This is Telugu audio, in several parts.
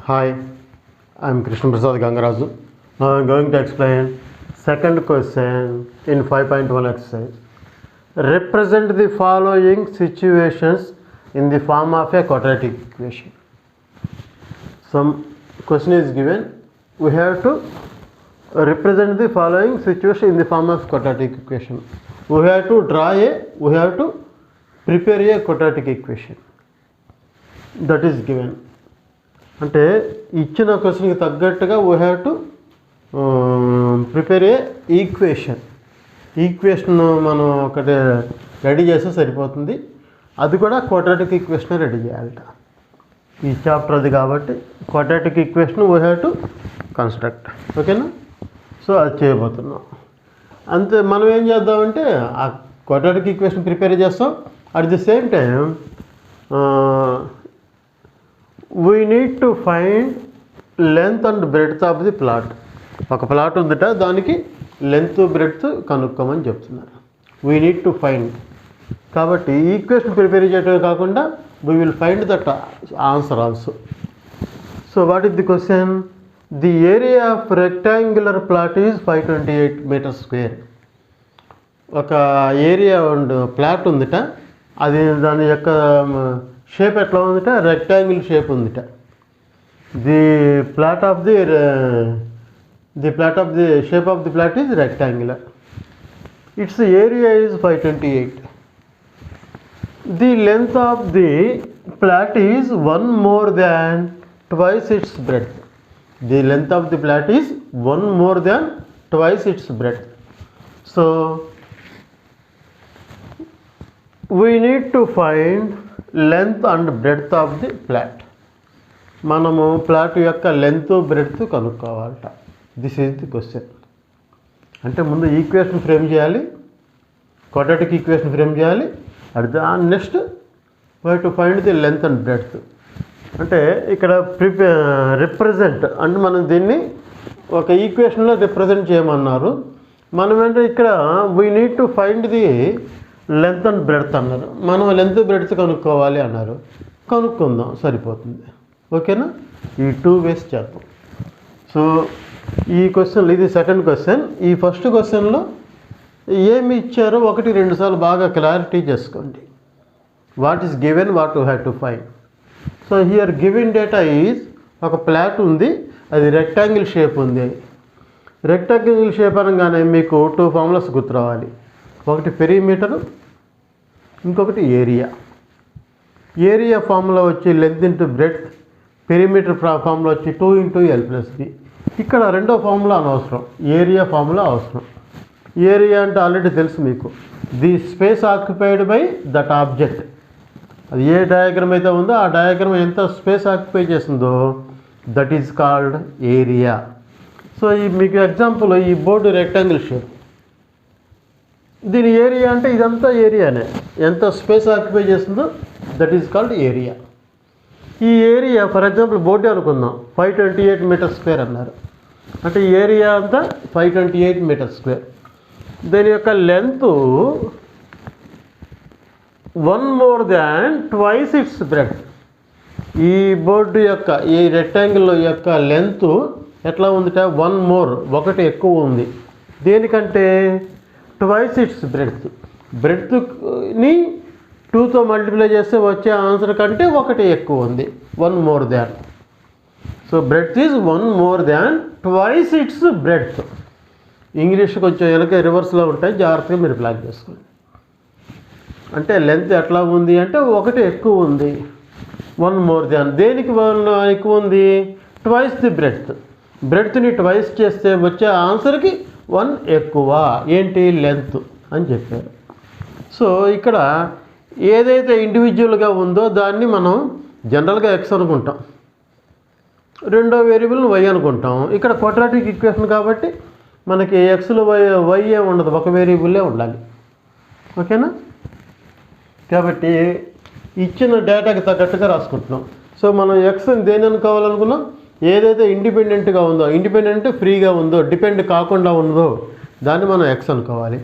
Hi, I am Krishna Prasad Gangaraju. Now I am going to explain second question in 5.1 exercise. Represent the following situations in the form of a quadratic equation. Some question is given. We have to represent the following situation in the form of quadratic equation. We have to prepare a quadratic equation that is given. అంటే ఇచ్చిన క్వశ్చన్కి తగ్గట్టుగా we have to prepare A equation మనం ఒకటి రెడీ చేస్తే సరిపోతుంది. అది కూడా క్వాడ్రాటిక్ ఈక్వేషన్ రెడీ చేయాలట. ఈ చాప్టర్ అది కాబట్టి quadratic equation we have to construct. ఓకేనా? సో అది చేయబోతున్నాం. అంతే. మనం ఏం చేద్దామంటే ఆ క్వాడ్రాటిక్ ఈక్వేషన్ ప్రిపేర్ చేస్తాం. At the same time we need to find length and breadth of the plot. ఒక ప్లాట్ ఉందట, దానికి లెంత్ బ్రెడ్త్ కనుక్కోమని చెప్తున్నారు. We need to find. కాబట్టి ఈక్వేషన్ ప్రిపేర్ చేయడమే కాకుండా we will find that answer also. So what is the question? The area of rectangular plot is 528 metre square. ఒక ఏరియా ప్లాట్ ఉందట, అది దాని యొక్క షేప్ ఎట్లా ఉందిట? రెక్టాంగిల్ షేప్ ఉందిట. The plot of the shape of the plot is rectangular. Its area is 528. The length of the plot is 1 more than twice its breadth. The length of the plot is 1 more than twice its breadth. So we need to find length and breadth of the plot. మనము ప్లాట్ యొక్క లెంత్ బ్రెడ్త్ కనుక్కోవాలట. This is the question. అంటే ముందు ఈక్వేషన్ ఫ్రేమ్ చేయాలి, క్వాడ్రాటిక్ ఈక్వేషన్ ఫ్రేమ్ చేయాలి. At next why to find the length and breadth. అంటే ఇక్కడ రిప్రజెంట్ అంటే మనం దీన్ని ఒక ఈక్వేషన్లో రిప్రజెంట్ చేయమన్నారు. మనం అంటే ఇక్కడ we need to find the length and breadth అన్నారు. మనం లెంత్ బ్రెడ్త్ కనుక్కోవాలి అన్నారు. కనుక్కుందాం, సరిపోతుంది. ఓకేనా? ఈ 2 ways చేద్దాం. సో ఈ క్వశ్చన్, ఇది సెకండ్ క్వశ్చన్. ఈ ఫస్ట్ క్వశ్చన్లో ఏమి ఇచ్చారో 1-2 సార్లు బాగా క్లారిటీ చేసుకోండి. What is given, what you have to find. So here given data is, ఒక ప్లాట్ ఉంది, అది రెక్టాంగిల్ షేప్ ఉంది. రెక్టాంగిల్ షేప్ అనగానే మీకు 2 ఫార్ములాస్ గుర్తు రావాలి. ఒకటి పెరిమీటరు, ఇంకొకటి ఏరియా. ఏరియా ఫార్ములా వచ్చి length into breadth, perimeter formula వచ్చి 2 × L+B. ఇక్కడ రెండో ఫార్ములా అనవసరం, ఏరియా ఫార్ములా అవసరం. ఏరియా అంటే ఆల్రెడీ తెలుసు మీకు, the space occupied by that object. అది ఏ డయాగ్రామ్ అయితే ఉందో ఆ డయాగ్రామ్ ఎంత స్పేస్ ఆక్యుపై చేస్తుందో that is called area. So ఈ మీకు ఎగ్జాంపుల్, ఈ బోర్డు రెక్టాంగిల్ షేప్, దీని ఏరియా అంటే ఇదంతా ఏరియానే. ఎంత స్పేస్ ఆక్యుపై చేస్తుందో దట్ ఈజ్ కాల్డ్ ఏరియా. ఈ ఏరియా ఫర్ ఎగ్జాంపుల్ బోర్డు అనుకుందాం, 528 మీటర్ స్క్వేర్ అన్నారు. అంటే ఏరియా అంతా 528 మీటర్ స్క్వేర్. దీని యొక్క length 1 more than twice its breadth. ఈ బోర్డు యొక్క, ఈ రెక్టాంగిల్ యొక్క లెంత్ ఎట్లా ఉందిట? 1 more, ఒకటి ఎక్కువ ఉంది. దేనికంటే? Twice it's breadth. బ్రెడ్త్ని 2తో మల్టిప్లై చేస్తే వచ్చే ఆన్సర్ కంటే ఒకటి ఎక్కువ ఉంది, 1 more than. So breadth is 1 more than twice its breadth. English కొంచెం వెనక రివర్స్లో ఉంటాయి, జాగ్రత్తగా మీరు ప్లాన్ చేసుకోండి. అంటే లెంత్ ఎట్లా ఉంది అంటే ఒకటి ఎక్కువ ఉంది, 1 more than. దేనికి 1 ఎక్కువ ఉంది? Twice the breadth. బ్రెడ్త్ని ట్వైస్ చేస్తే వచ్చే ఆన్సర్కి 1 ఎక్కువ. ఏంటి? లెంత్ అని చెప్పారు. సో ఇక్కడ ఏదైతే ఇండివిజువల్గా ఉందో దాన్ని మనం జనరల్గా ఎక్స్ అనుకుంటాం, రెండో వేరియబుల్ని వై అనుకుంటాం. ఇక్కడ క్వాడ్రాటిక్ ఈక్వేషన్ కాబట్టి మనకి ఎక్స్లో వై ఏ ఉండదు, ఒక వేరియబుల్లే ఉండాలి. ఓకేనా? కాబట్టి ఇచ్చిన డేటాకి తగ్గట్టుగా రాసుకుంటున్నాం. సో మనం ఎక్స్ని దేని అనుకోవాలనుకున్నాం? ఏదైతే ఇండిపెండెంట్గా ఉందో, ఇండిపెండెంట్ ఫ్రీగా ఉందో, డిపెండ్ కాకుండా ఉందో దాన్ని మనం ఎక్స్ అనుకోవాలి.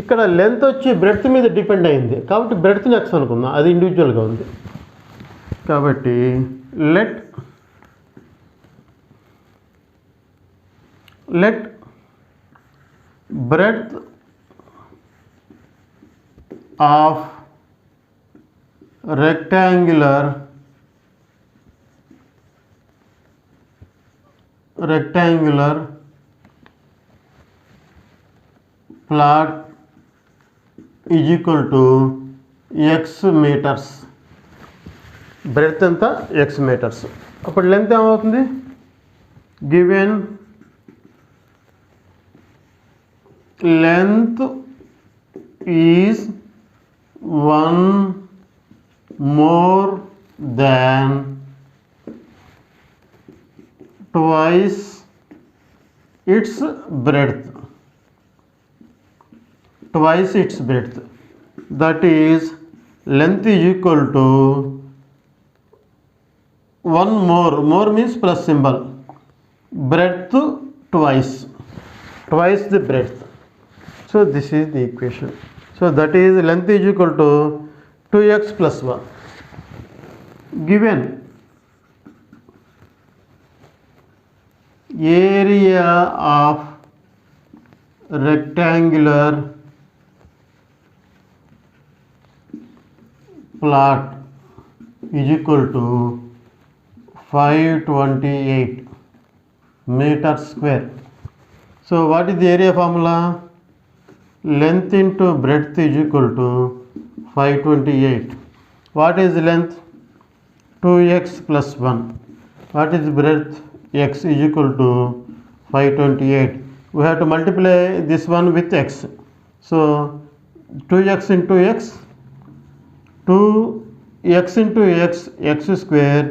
ఇక్కడ లెంత్ వచ్చి బ్రెడ్త్ మీద డిపెండ్ అయింది కాబట్టి బ్రెడ్త్ని ఎక్స్ అనుకుందాం, అది ఇండివిజువల్గా ఉంది. కాబట్టి let let breadth of rectangular plot is equal to x meters. Breadth ఎంత x మీటర్స్. అప్పుడు లెంత్ ఏమవుతుంది? Given length is 1 more than twice its breadth. That is, length is equal to 1 more means plus symbol, breadth twice the breadth. So this is the equation. So that is length is equal to 2x plus 1. Given area of rectangular plot is equal to 528 meters square. So what is the area formula? Length into breadth is equal to 528. What is length? 2x plus 1. What is breadth? X is equal to 528. We have to multiply this one with x. So 2x into x, 2x into x, x square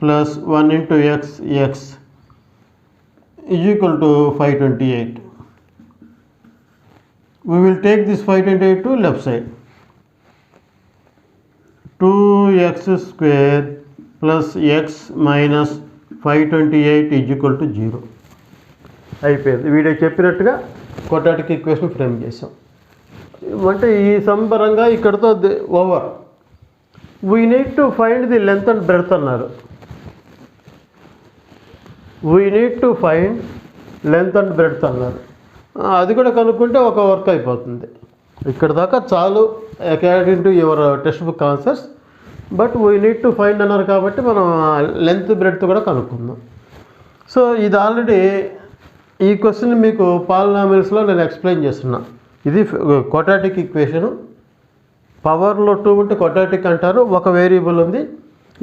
plus 1 into x is equal to 528. We will take this 528 to left side. 2x square plus x minus 528 is equal to 0. అయిపోయింది. వీడియో చెప్పినట్టుగా క్వాడ్రాటిక్ ఈక్వేషన్ ఫ్రేమ్ చేసాం. అంటే ఈ సంబరంగా ఇక్కడతో over. We need to find the length and breadth అన్నారు. అది కూడా కనుక్కుంటే ఒక వర్క్ అయిపోతుంది. ఇక్కడ దాకా చాలు according to your text book answers. But we need to find అన్నారు కాబట్టి మనం లెంత్ బ్రెడ్త్ కూడా కనుక్కుందాం. సో ఇది ఆల్రెడీ ఈ క్వశ్చన్ మీకు పాలినామియల్స్లో నేను ఎక్స్ప్లెయిన్ చేస్తున్నా. ఇది క్వాడ్రాటిక్ ఈక్వేషను. పవర్లో 2 ఉంటే క్వాడ్రాటిక్ అంటారు. ఒక వేరియబుల్ ఉంది.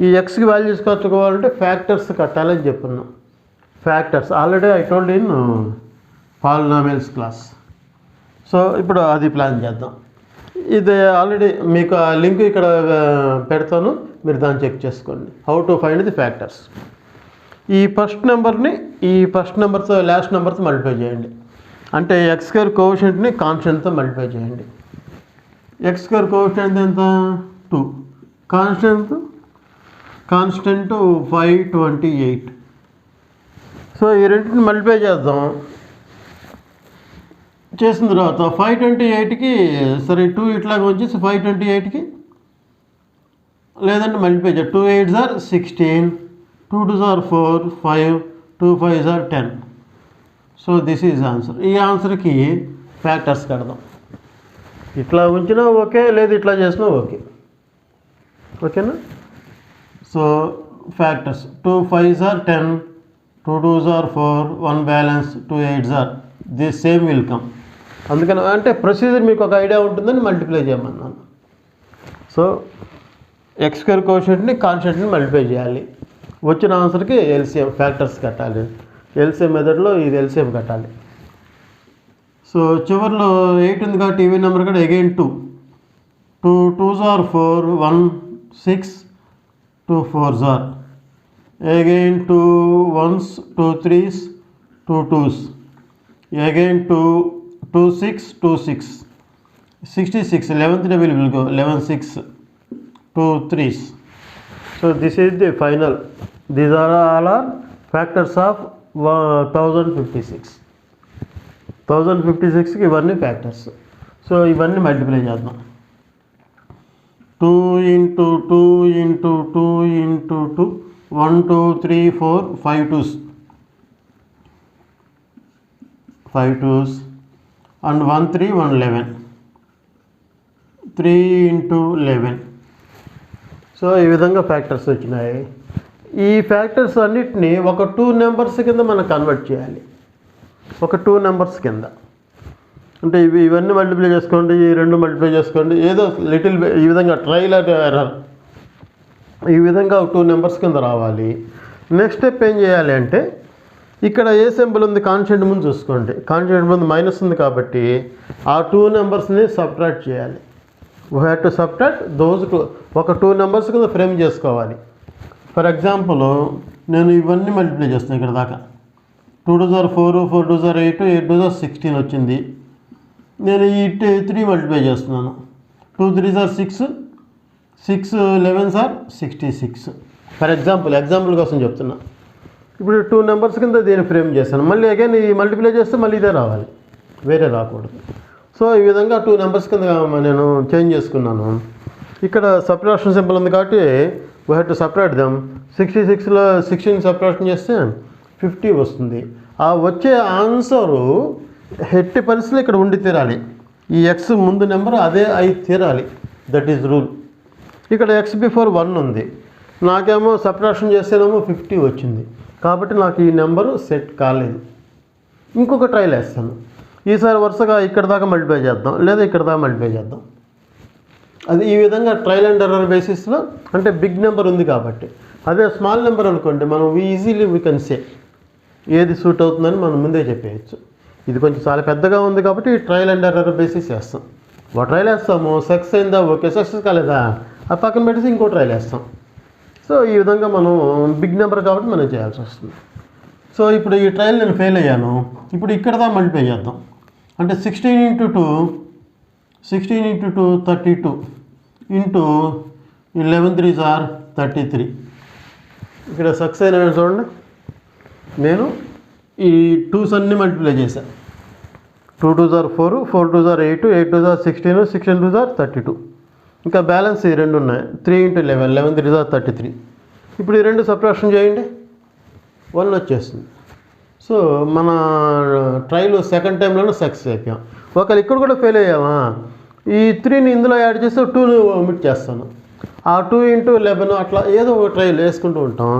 ఈ ఎక్స్కి వాల్యూస్ కట్టుకోవాలంటే ఫ్యాక్టర్స్ కట్టాలని చెప్పున్నాం. Factors already I told in polynomials class. So ఇప్పుడు అది ప్లాన్ చేద్దాం. ఇది ఆల్రెడీ మీకు ఆ లింక్ ఇక్కడ పెడతాను, మీరు దాన్ని చెక్ చేసుకోండి. How to find the factors. ఈ ఫస్ట్ నెంబర్తో లాస్ట్ నెంబర్తో మల్టిప్లై చేయండి. అంటే ఎక్స్ స్క్వేర్ కోఎఫిషియంట్ని కాన్స్టెంట్తో మల్టిప్లై చేయండి. ఎక్స్ స్క్వేర్ కోఎఫిషియంట్ ఎంత? 2. కాన్స్టెంట్ 528. సో ఈ రెండింటిని మల్టిప్లై చేద్దాం. చేసిన తర్వాత 528కి సరే 2 ఇట్లాగ వచ్చేసి 528కి లేదంటే మల్టిప్లై చేయాలి. 2 8s are 16, 2 2s are 4, 5, 2 5s are 10. So this is answer. ఈ ఆన్సర్కి ఫ్యాక్టర్స్ కడదాం. ఇట్లా ఉంచినా ఓకే, లేదు ఇట్లా చేసినా ఓకే. ఓకేనా? So factors 2 5s are 10, 2 2s are 4, 1 balance, 2 8s are this same will come. అందుకని అంటే ప్రొసీజర్ మీకు ఒక ఐడియా ఉంటుందని మల్టిప్లై చేయమన్నాను. సో ఎక్స్ స్క్వేర్ కోఎఫిషియంట్ని కాన్స్టెంట్ని మల్టిప్లై చేయాలి. వచ్చిన ఆన్సర్కి ఎల్సిఎం ఫ్యాక్టర్స్ కట్టాలి. ఎల్సిఎం మెథడ్లో ఇది ఎల్సిఎం కట్టాలి. సో చివరిలో 8 ఉంది కాబట్టి ఈవెన్ నెంబర్ కూడా again 2 2s are 4, 1 6, 2 4s are again 2 1s, 2 3s, 2 2s, again 2 6, 2 6, 66. 11th table will go 11 6, 2 3s. So this is the final. These are all are factors of 1056. 1056కి ఇవన్నీ ఫ్యాక్టర్స్. సో ఇవన్నీ మల్టిప్లై చేద్దాం. 2 into 2 into 2 into 2, 1 2 3 4 5 2s. 5 2s and 1 3 1 11, 3 into 11. So ఈ విధంగా ఫ్యాక్టర్స్ వచ్చినాయి. ఈ ఫ్యాక్టర్స్ అన్నిటినీ ఒక 2 నెంబర్స్ కింద మనం కన్వర్ట్ చేయాలి. ఒక 2 నెంబర్స్ కింద అంటే ఇవన్నీ మల్టిప్లై చేసుకోండి, ఈ 2 మల్టిప్లై చేసుకోండి, ఏదో లిటిల్ ఈ విధంగా ట్రైల్ అండ్ ఎర్రర్ ఈ విధంగా 2 నెంబర్స్ కింద రావాలి. నెక్స్ట్ స్టెప్ ఏం చేయాలి అంటే ఇక్కడ ఏ సింబల్ ఉంది, కాన్స్టెంట్ ముందు చూసుకోండి. కాన్స్టెంట్ ముందు మైనస్ ఉంది కాబట్టి ఆ 2 నెంబర్స్ని సబ్ట్రాక్ట్ చేయాలి. We have to subtract those 2. ఒక 2 నెంబర్స్ కింద ఫ్రేమ్ చేసుకోవాలి. ఫర్ ఎగ్జాంపుల్ నేను ఇవన్నీ మల్టిప్లై చేస్తాను ఇక్కడ దాకా. 2 2s are 4, 4 2s are 8, 8 2s are 16 వచ్చింది. నేను ఈ 3 మల్టిప్లై చేస్తున్నాను. 2 3s are 6, 6 11s are 66. For example కోసం చెప్తున్నా. ఇప్పుడు 2 నెంబర్స్ కింద దీన్ని ఫ్రేమ్ చేశాను. మళ్ళీ అగైన్ ఈ మల్టిప్లై చేస్తే మళ్ళీ ఇదే రావాలి, వేరే రాకూడదు. సో ఈ విధంగా 2 నెంబర్స్ కింద నేను చేంజ్ చేసుకున్నాను. ఇక్కడ సబ్ట్రాక్షన్ సింబల్ ఉంది కాబట్టి we have to separate them. 66లో 16 సబ్ట్రాక్షన్ చేస్తే 50 వస్తుంది. ఆ వచ్చే ఆన్సరు ఎట్టి పరిస్థితులు ఇక్కడ ఉండి తీరాలి. ఈ ఎక్స్ ముందు నెంబర్ అదే అయి తీరాలి. That is rule. ఇక్కడ ఎక్స్ బిఫోర్ 1 ఉంది, నాకేమో సబ్ట్రాక్షన్ చేస్తేనేమో 50 వచ్చింది. కాబట్టి నాకు ఈ నెంబరు సెట్ కాలేదు. ఇంకొక ట్రైల్ వేస్తాను. ఈసారి వరుసగా ఇక్కడ దాకా మల్టిప్లై చేద్దాం, లేదా ఇక్కడ దాకా మల్టిప్లై చేద్దాం. అది ఈ విధంగా ట్రైల్ అండ్ ఎర్రర్ బేసిస్లో, అంటే బిగ్ నెంబర్ ఉంది కాబట్టి. అదే స్మాల్ నెంబర్ అనుకోండి, మనం ఈజీలీ వీ కెన్ సే ఏది సూట్ అవుతుందని మనం ముందే చెప్పేయచ్చు. ఇది కొంచెం చాలా పెద్దగా ఉంది కాబట్టి ట్రైల్ అండ్ ఎర్రర్ బేసిస్ వేస్తాం. ఒక ట్రైల్ వేస్తాము, సక్సెస్ అయిందా, ఓకే. సక్సెస్ కాలేదా ఆ పక్కన పెట్టేసి ఇంకో ట్రైల్ వేస్తాం. సో ఈ విధంగా మనం బిగ్ నెంబర్ కాబట్టి మనం చేయాల్సి వస్తుంది. సో ఇప్పుడు ఈ ట్రైల్ నేను ఫెయిల్ అయ్యాను. ఇప్పుడు ఇక్కడ దా మల్టిప్లై చేద్దాం. అంటే 16 into 2 32 ఇంటూ 11 3s are 33. ఇక్కడ సక్సెస్ అయిన చూడండి, నేను ఈ 2s అన్నీ మల్టిప్లై చేశాను. 2 2s are 4, 4 2s are 8, 8 2s are 16, 16 2s are 32. ఇంకా బ్యాలెన్స్ ఈ 2 ఉన్నాయి. 3 into 11, 11 3s are 33. ఇప్పుడు ఈ 2 సబ్ట్రాక్షన్ చేయండి, 1 వచ్చేస్తుంది. సో మన ట్రైల్ సెకండ్ టైంలోనే సక్సెస్ అయిపోయాం. ఒకవేళ ఇక్కడ కూడా ఫెయిల్ అయ్యామా, ఈ 3ని ఇందులో యాడ్ చేస్తే 2ని ఒమిట్ చేస్తాను. ఆ 2 into 11 అట్లా ఏదో ఒక ట్రైల్ వేసుకుంటూ ఉంటాం.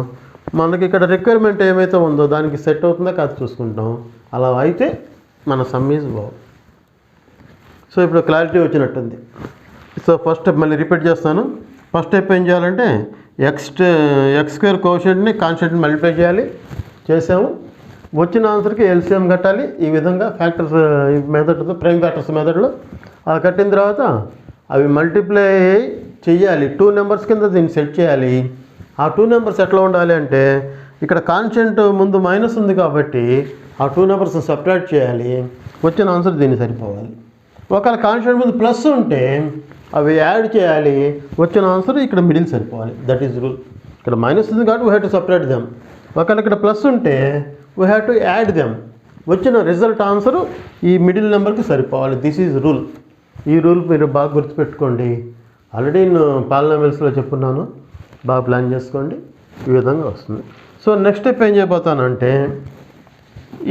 మనకి ఇక్కడ రిక్వైర్మెంట్ ఏమైతే ఉందో దానికి సెట్ అవుతుందో కాదు చూసుకుంటాం. అలా అయితే మన సమ్ ఈజ్ బాగు. సో ఇప్పుడు క్లారిటీ వచ్చినట్టుంది. సో ఫస్ట్ స్టెప్ మళ్ళీ రిపీట్ చేస్తాను. ఫస్ట్ స్టెప్ ఏం చేయాలంటే ఎక్స్ స్క్వేర్ కోషెంట్ని కాన్స్టెంట్ని మల్టిప్లై చేయాలి. చేసాము, వచ్చిన ఆన్సర్కి ఎల్సిఎం కట్టాలి. ఈ విధంగా ఫ్యాక్టర్స్ మెథడ్తో, ప్రైమ్ ఫ్యాక్టర్స్ మెథడ్లో అలా కట్టిన తర్వాత అవి మల్టిప్లై చెయ్యాలి. 2 నెంబర్స్ కింద దీన్ని సెట్ చేయాలి. ఆ 2 నెంబర్స్ ఎట్లా ఉండాలి అంటే ఇక్కడ కాన్స్టెంట్ ముందు మైనస్ ఉంది కాబట్టి ఆ 2 నెంబర్స్ని సబ్ట్రాక్ట్ చేయాలి. వచ్చిన ఆన్సర్ దీన్ని సరిపోవాలి. ఒకవేళ కాన్స్టెంట్ ముందు ప్లస్ ఉంటే అవి యాడ్ చేయాలి. వచ్చిన ఆన్సర్ ఇక్కడ మిడిల్ సరిపోవాలి. That is rule. ఇక్కడ మైనస్ ఉంది కాబట్టి we have to separate them. ఒకవేళ ఇక్కడ ప్లస్ ఉంటే we have to add them. వచ్చిన రిజల్ట్ ఆన్సరు ఈ మిడిల్ నెంబర్కి సరిపోవాలి. This is rule. ఈ రూల్ మీరు బాగా గుర్తుపెట్టుకోండి. ఆల్రెడీ నేను పాలినామియల్స్లో చెప్పున్నాను, బాగా ప్లాన్ చేసుకోండి. ఈ విధంగా వస్తుంది. సో నెక్స్ట్ స్టెప్ ఏం చేయబోతానంటే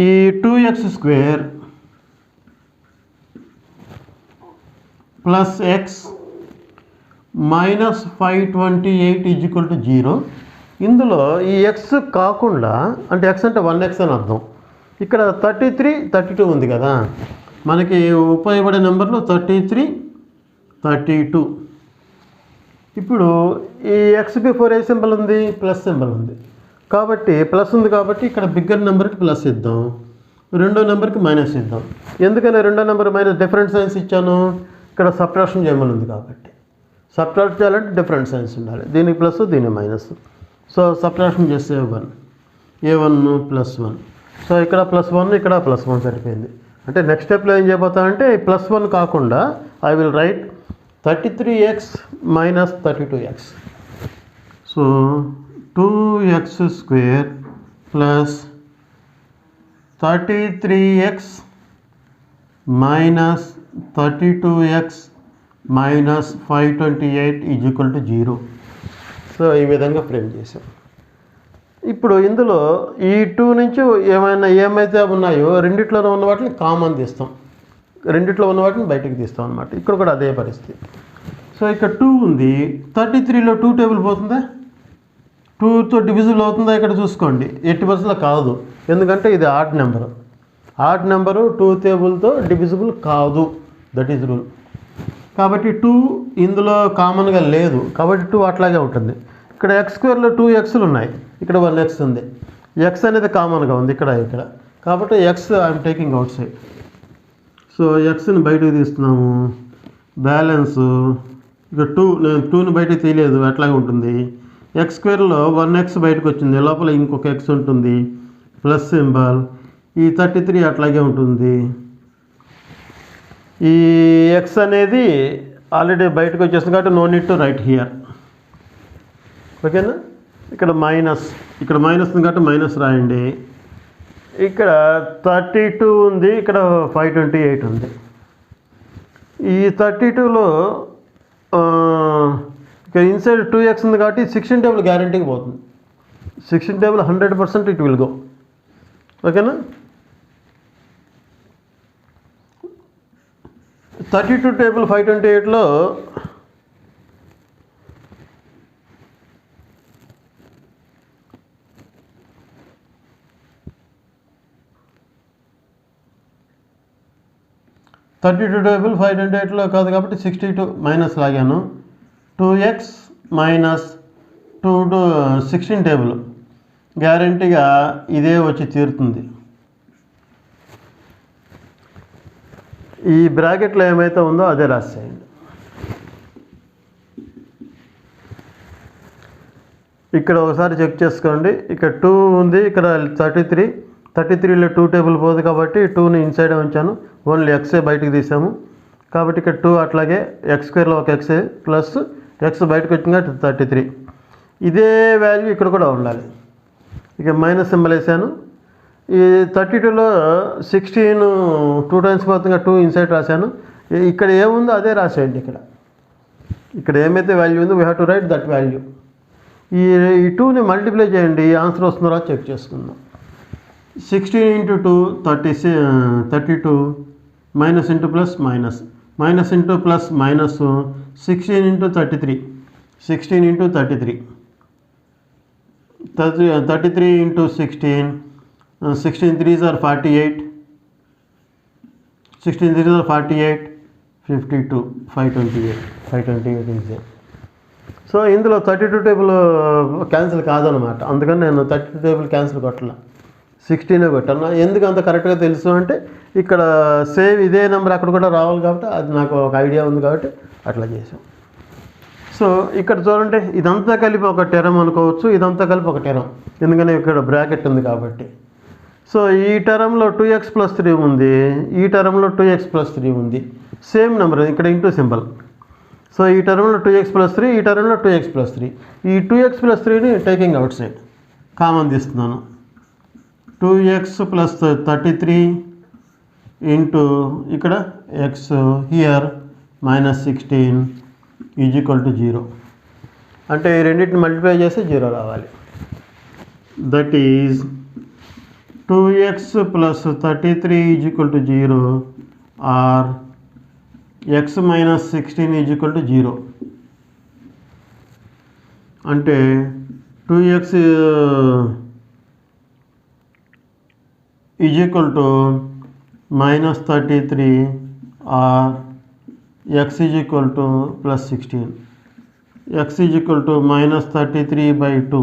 ఈ 2x² ప్లస్ x మైనస్ 528 = 0. ఇందులో ఈ x కాకుండా, అంటే x అంటే 1x అని అర్థం. ఇక్కడ 33 32 ఉంది కదా, మనకి ఉపయోగపడే నెంబర్లు 33 32. ఇప్పుడు ఈ x బిఫోర్ ఏ సింబల్ ఉంది, ప్లస్ సింబల్ ఉంది కాబట్టి, ప్లస్ ఉంది కాబట్టి ఇక్కడ బిగ్గర్ నెంబర్కి ప్లస్ ఇద్దాం, రెండో నెంబర్కి మైనస్ ఇద్దాం. ఎందుకని రెండో నెంబర్ మైనస్ డిఫరెంట్ సైన్స్ ఇచ్చాను, ఇక్కడ సబ్ట్రాక్షన్ చేయమని ఉంది కాబట్టి. సబ్ట్రాక్ట్ చేయాలంటే డిఫరెంట్ సైన్స్ ఉండాలి. దీనికి ప్లస్, దీనికి మైనస్. సో సబ్ట్రాక్షన్ చేస్తే a1 ప్లస్ 1. సో ఇక్కడ +1, ఇక్కడ +1 సరిపోయింది. అంటే నెక్స్ట్ స్టెప్లో ఏం చేయబోతానంటే +1 కాకుండా I will write 33x minus 32x. So 2x² plus 33x minus 32x minus 528 = 0. So ఈ విధంగా ఫ్రేమ్ చేసాం. ఇప్పుడు ఇందులో ఈ 2 నుంచి ఏమైతే ఉన్నాయో రెండిట్లోనే ఉన్న వాటిని కామన్ తీస్తాం, రెండిట్లో ఉన్న వాటిని బయటకు తీస్తాం అనమాట. ఇక్కడ కూడా అదే పరిస్థితి. సో ఇక్కడ 2 ఉంది, 33లో 2 టేబుల్ పోతుందా, 2తో డివిజిబుల్ అవుతుందా ఇక్కడ చూసుకోండి. 80% కాదు, ఎందుకంటే ఇది ఆడ్ నెంబరు. ఆడ్ నెంబరు 2 టేబుల్తో డివిజిబుల్ కాదు, దట్ ఈజ్ రూల్. కాబట్టి 2 ఇందులో కామన్గా లేదు, కాబట్టి 2 అట్లాగే ఉంటుంది. ఇక్కడ x² 2 x'లు ఉన్నాయి, ఇక్కడ 1 x ఉంది. x అనేది కామన్గా ఉంది ఇక్కడ. కాబట్టి x I'm taking out side. So xని బయటకు తీస్తున్నాము. బ్యాలెన్స్ ఇక 2, నేను 2ని బయటకు తీయలేదు, అట్లాగే ఉంటుంది. x² 1x బయటకు వచ్చింది, లోపల ఇంకొక x ఉంటుంది, ప్లస్ సింబల్. ఈ 33 అట్లాగే ఉంటుంది. ఈ x అనేది ఆల్రెడీ బయటకు వచ్చేస్తుంది కాబట్టి no need to write here. ఓకేనా. ఇక్కడ మైనస్, ఇక్కడ మైనస్ ఉంది కాబట్టి మైనస్ రాయండి. ఇక్కడ 32 ఉంది, ఇక్కడ 528 ఉంది. ఈ 32లో ఇక్కడ ఇన్సైడ్ 2x ఉంది కాబట్టి 16 టేబుల్ గ్యారంటీకి పోతుంది. 16 టేబుల్ 100% ఇట్ విల్ గో. ఓకేనా. 32 టేబుల్ 528లో టేబుల్ 528లో కాదు కాబట్టి 62 మైనస్ లాగాను. 2x మైనస్ 16 టేబుల్ గ్యారంటీగా ఇదే వచ్చి తీరుతుంది. ఈ బ్రాకెట్లో ఏమైతే ఉందో అదే రాసేయండి. ఇక్కడ ఒకసారి చెక్ చేసుకోండి. ఇక్కడ 2 ఉంది, ఇక్కడ 33లో 2 టేబుల్ పోదు కాబట్టి 2ని ఇన్సైడ్ ఉంచాను, ఓన్లీ ఎక్సే బయటకు తీసాము. కాబట్టి ఇక్కడ 2 అట్లాగే x² ఒక ఎక్సే ప్లస్ x బయటకు వచ్చింది కాబట్టి 33. ఇదే వాల్యూ ఇక్కడ కూడా ఉండాలి. ఇక మైనస్ సింబల్ వేసాను. ఈ 32లో 16 2 టైమ్స్ పోతుంది, 2 ఇన్సైడ్ రాశాను. ఇక్కడ ఏముందో అదే రాసేయండి. ఇక్కడ ఏమైతే వాల్యూ ఉందో we have to right that value. ఈ 2ని మల్టిప్లై చేయండి, ఆన్సర్ వస్తుందో రాదు చెక్ చేసుకుందాం. 16 × 2 32 minus into plus minus, minus into plus minus 16 × 33, 16 × 33, 33 × 16, 16 3s are 48, 16 3s are 48, 52, 528 is there. So ఇందులో 32 టేబుల్ క్యాన్సిల్ కాదనమాట, అందుకని నేను 32 టేబుల్ క్యాన్సిల్ కొట్టలే, 16 కొట్టాను. ఎందుకు అంత కరెక్ట్గా తెలుసు అంటే ఇక్కడ సేమ్ ఇదే నెంబర్ అక్కడ కూడా రావాలి కాబట్టి అది నాకు ఒక ఐడియా ఉంది కాబట్టి అట్లా చేసాం. సో ఇక్కడ చూడండి, ఇదంతా కలిపి ఒక టెరం అనుకోవచ్చు, ఇదంతా కలిపి ఒక టెరం, ఎందుకంటే ఇక్కడ బ్రాకెట్ ఉంది కాబట్టి. సో ఈ టర్మ్లో 2x + 3 ఉంది, ఈ టర్మ్లో 2x + 3 ఉంది, సేమ్ నెంబర్, ఇక్కడ ఇంటూ సింబల్. సో ఈ టర్మ్లో 2x + 3, ఈ టర్మ్లో 2x + 3. ఈ 2x + 3ని టేకింగ్ అవుట్ సైడ్ కామన్ తీస్తున్నాను. 2x + 33 ఇంటూ ఇక్కడ x హియర్ -16 = 0. అంటే ఈ రెండింటిని మల్టిప్లై చేస్తే 0 రావాలి. That is 2x + 33 = 0 or x - 16 = 0. అంటే 2x -33 or x +16, x -33/2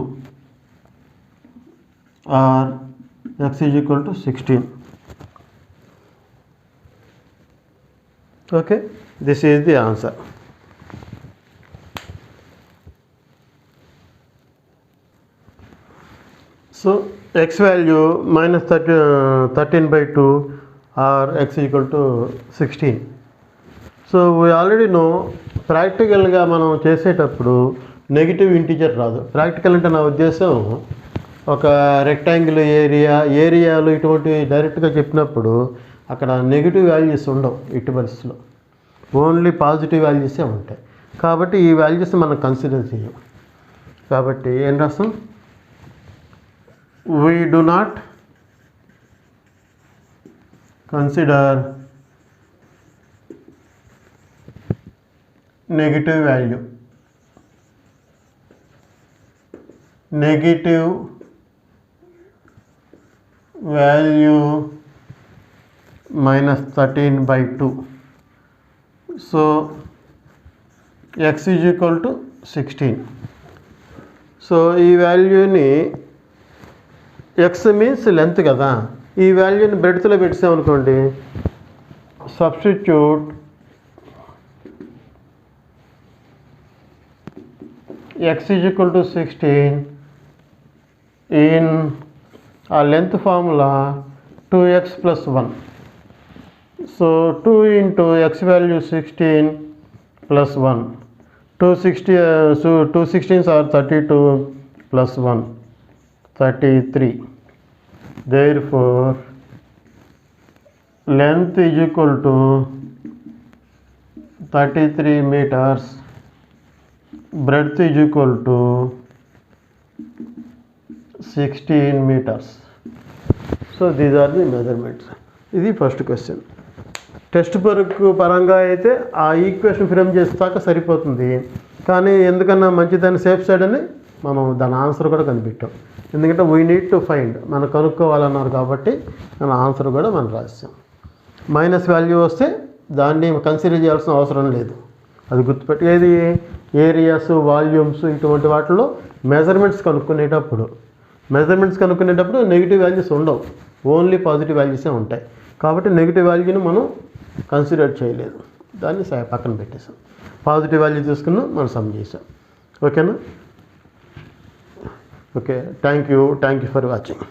or x = 16. Okay, this is the answer. So x value -13/2 or x = 16. So we already know, ప్రాక్టికల్గా మనం చేసేటప్పుడు నెగిటివ్ ఇంటీజర్ రాదు. ప్రాక్టికల్ అంటే నా ఉద్దేశం ఒక రెక్టాంగిల్ ఏరియాలు ఇటువంటి డైరెక్ట్గా చెప్పినప్పుడు అక్కడ నెగిటివ్ వాల్యూస్ ఉండవు ఎట్టి పరిస్థితుల్లో, ఓన్లీ పాజిటివ్ వాల్యూసే ఉంటాయి. కాబట్టి ఈ వాల్యూస్ మనం కన్సిడర్ చేయం. కాబట్టి ఏం రాస్తాం, we do not consider negative value. Negative value minus 13/2. So x is equal to 16. So ఈ వాల్యూని ఎక్స్ మీన్స్ లెంత్ కదా, ఈ వాల్యూని బ్రెడ్త్లో పెట్టామనుకోండి, substitute x is equal to 16 in a length formula 2x plus 1. So 2 into x value 16 plus 1. 2 16s are 32 plus 1, 33. Therefore length is equal to 33 meters, breadth is equal to 16 meters. So these are the measurements. ఇది ఫస్ట్ క్వశ్చన్. టెక్స్ట్ పరంగా అయితే ఆ ఈక్వేషన్ ఫ్రేమ్ చేస్తాక సరిపోతుంది, కానీ ఎందుకన్నా మంచిదాన్ని సేఫ్ సైడ్ అని మనం దాని ఆన్సర్ కూడా కనిపెట్టాం. ఎందుకంటే వీ నీడ్ టు ఫైండ్, మనం కనుక్కోవాలన్నారు కాబట్టి మన ఆన్సర్ కూడా మనం రాసాం. మైనస్ వాల్యూ వస్తే దాన్ని కన్సిడర్ చేయాల్సిన అవసరం లేదు, అది గుర్తుపెట్టి. ఏది ఏరియాస్, వాల్యూమ్స్ ఇటువంటి వాటిలో మెజర్మెంట్స్ కనుక్కునేటప్పుడు నెగిటివ్ వాల్యూస్ ఉండవు, ఓన్లీ పాజిటివ్ వాల్యూసే ఉంటాయి. కాబట్టి నెగిటివ్ వాల్యూని మనం కన్సిడర్ చేయలేదు, దాన్ని పక్కన పెట్టేసాం. పాజిటివ్ వాల్యూ తీసుకున్నాం, మనం సమ్ చేసాం. ఓకేనా? Okay, thank you for watching.